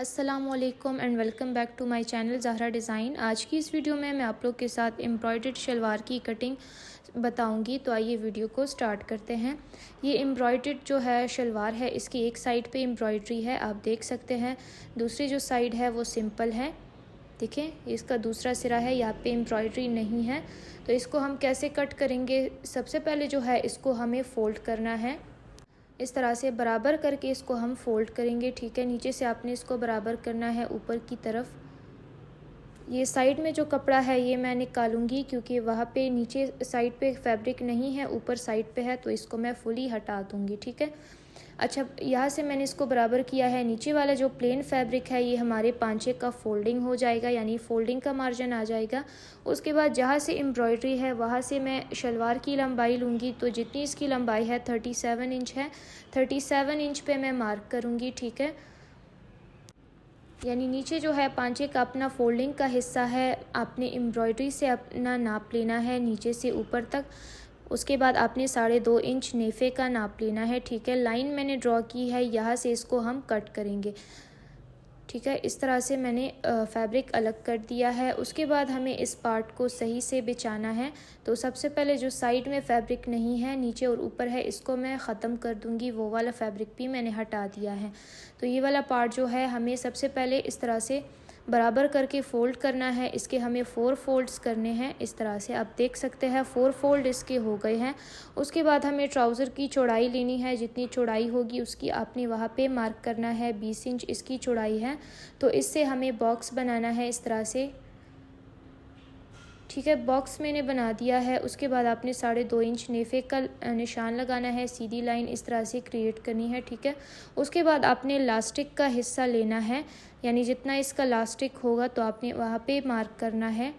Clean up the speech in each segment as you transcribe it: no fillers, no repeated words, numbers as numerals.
अस्सलामुअलैकुम and welcome back to my channel Zahra design. आज की इस वीडियो में मैं आप लोग के साथ एम्ब्रॉयडर्ड शलवार की कटिंग बताऊंगी। तो आइए वीडियो को स्टार्ट करते हैं। ये एम्ब्रॉयडर्ड जो है शलवार है, इसकी एक साइड पे एम्ब्रॉयडरी है, आप देख सकते हैं। दूसरी जो साइड है वो सिंपल है। देखें, इसका दूसरा सिरा है, यहाँ पे एम्ब्रॉयडरी नहीं है। तो इसको हम कैसे कट करेंगे, सबसे पहले जो है इसको हमें फ़ोल्ड करना है। इस तरह से बराबर करके इसको हम फ़ोल्ड करेंगे। ठीक है, नीचे से आपने इसको बराबर करना है ऊपर की तरफ। ये साइड में जो कपड़ा है ये मैं निकालूंगी, क्योंकि वहाँ पे नीचे साइड पे फैब्रिक नहीं है, ऊपर साइड पे है, तो इसको मैं फुली हटा दूंगी। ठीक है, अच्छा, यहाँ से मैंने इसको बराबर किया है। नीचे वाला जो प्लेन फैब्रिक है ये हमारे पांचे का फोल्डिंग हो जाएगा, यानी फोल्डिंग का मार्जिन आ जाएगा। उसके बाद जहाँ से एम्ब्रॉयडरी है वहाँ से मैं शलवार की लंबाई लूँगी। तो जितनी इसकी लंबाई है 37 इंच है, 37 इंच पे मैं मार्क करूँगी। ठीक है, यानी नीचे जो है पांचे का अपना फोल्डिंग का हिस्सा है, आपने एम्ब्रॉयडरी से अपना नाप लेना है नीचे से ऊपर तक। उसके बाद आपने 2.5 इंच नेफे का नाप लेना है। ठीक है, लाइन मैंने ड्रॉ की है, यहाँ से इसको हम कट करेंगे। ठीक है, इस तरह से मैंने फैब्रिक अलग कर दिया है। उसके बाद हमें इस पार्ट को सही से बिछाना है। तो सबसे पहले जो साइड में फैब्रिक नहीं है, नीचे और ऊपर है, इसको मैं ख़त्म कर दूंगी। वो वाला फैब्रिक भी मैंने हटा दिया है। तो ये वाला पार्ट जो है हमें सबसे पहले इस तरह से बराबर करके फ़ोल्ड करना है। इसके हमें 4 फोल्ड्स करने हैं। इस तरह से आप देख सकते हैं 4 फोल्ड इसके हो गए हैं। उसके बाद हमें ट्राउज़र की चौड़ाई लेनी है। जितनी चौड़ाई होगी उसकी आपने वहाँ पे मार्क करना है। 20 इंच इसकी चौड़ाई है। तो इससे हमें बॉक्स बनाना है इस तरह से। ठीक है, बॉक्स मैंने बना दिया है। उसके बाद आपने 2.5 इंच नेफे का निशान लगाना है, सीधी लाइन इस तरह से क्रिएट करनी है। ठीक है, उसके बाद आपने लास्टिक का हिस्सा लेना है, यानी जितना इसका लास्टिक होगा तो आपने वहाँ पे मार्क करना है।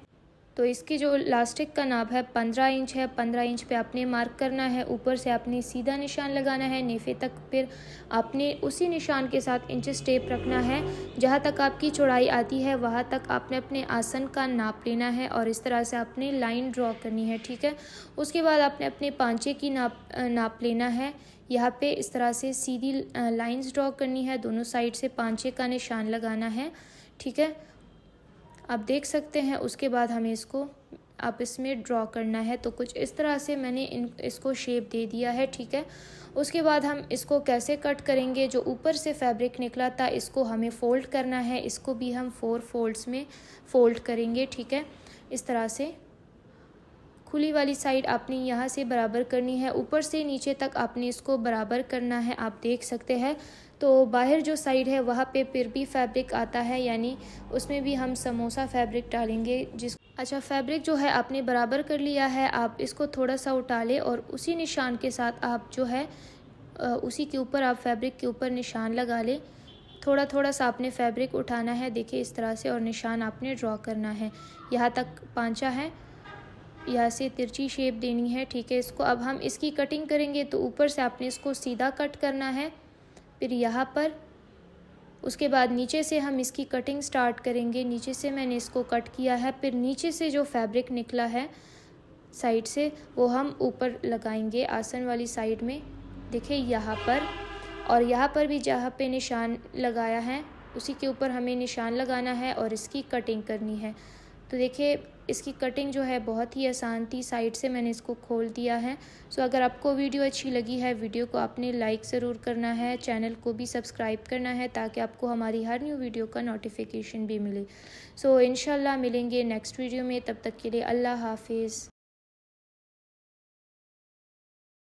तो इसकी जो लास्टिक का नाप है 15 इंच है, 15 इंच पे आपने मार्क करना है। ऊपर से आपने सीधा निशान लगाना है नेफे तक, फिर आपने उसी निशान के साथ इंचेस टेप रखना है। जहाँ तक आपकी चौड़ाई आती है वहाँ तक आपने अपने आसन का नाप लेना है और इस तरह से आपने लाइन ड्रॉ करनी है। ठीक है, उसके बाद आपने अपने पांचे की नाप लेना है। यहाँ पे इस तरह से सीधी लाइंस ड्रॉ करनी है, दोनों साइड से पांचे का निशान लगाना है। ठीक है, आप देख सकते हैं। उसके बाद हमें इसको आप इसमें ड्रॉ करना है। तो कुछ इस तरह से मैंने इसको शेप दे दिया है। ठीक है, उसके बाद हम इसको कैसे कट करेंगे, जो ऊपर से फैब्रिक निकला था इसको हमें फ़ोल्ड करना है। इसको भी हम 4 फोल्ड्स में फ़ोल्ड करेंगे। ठीक है, इस तरह से खुली वाली साइड आपने यहाँ से बराबर करनी है, ऊपर से नीचे तक आपने इसको बराबर करना है। आप देख सकते हैं। तो बाहर जो साइड है वहाँ पे फिर भी फैब्रिक आता है, यानी उसमें भी हम समोसा फैब्रिक डालेंगे। अच्छा, फैब्रिक जो है आपने बराबर कर लिया है। आप इसको थोड़ा सा उठा लें और उसी निशान के साथ आप जो है उसी के ऊपर आप फैब्रिक के ऊपर निशान लगा लें। थोड़ा थोड़ा सा आपने फैब्रिक उठाना है, देखिए इस तरह से, और निशान आपने ड्रॉ करना है। यहाँ तक पांचा है, यहाँ से तिरछी शेप देनी है। ठीक है, इसको अब हम इसकी कटिंग करेंगे। तो ऊपर से आपने इसको सीधा कट करना है, फिर यहाँ पर, उसके बाद नीचे से हम इसकी कटिंग स्टार्ट करेंगे। नीचे से मैंने इसको कट किया है, फिर नीचे से जो फैब्रिक निकला है साइड से वो हम ऊपर लगाएंगे आसन वाली साइड में। देखिए यहाँ पर, और यहाँ पर भी जहाँ पे निशान लगाया है उसी के ऊपर हमें निशान लगाना है और इसकी कटिंग करनी है। तो देखिए इसकी कटिंग जो है बहुत ही आसान थी। साइड से मैंने इसको खोल दिया है। सो अगर आपको वीडियो अच्छी लगी है, वीडियो को आपने लाइक ज़रूर करना है, चैनल को भी सब्सक्राइब करना है ताकि आपको हमारी हर न्यू वीडियो का नोटिफिकेशन भी मिले। सो इंशाल्लाह मिलेंगे नेक्स्ट वीडियो में, तब तक के लिए अल्लाह हाफिज़।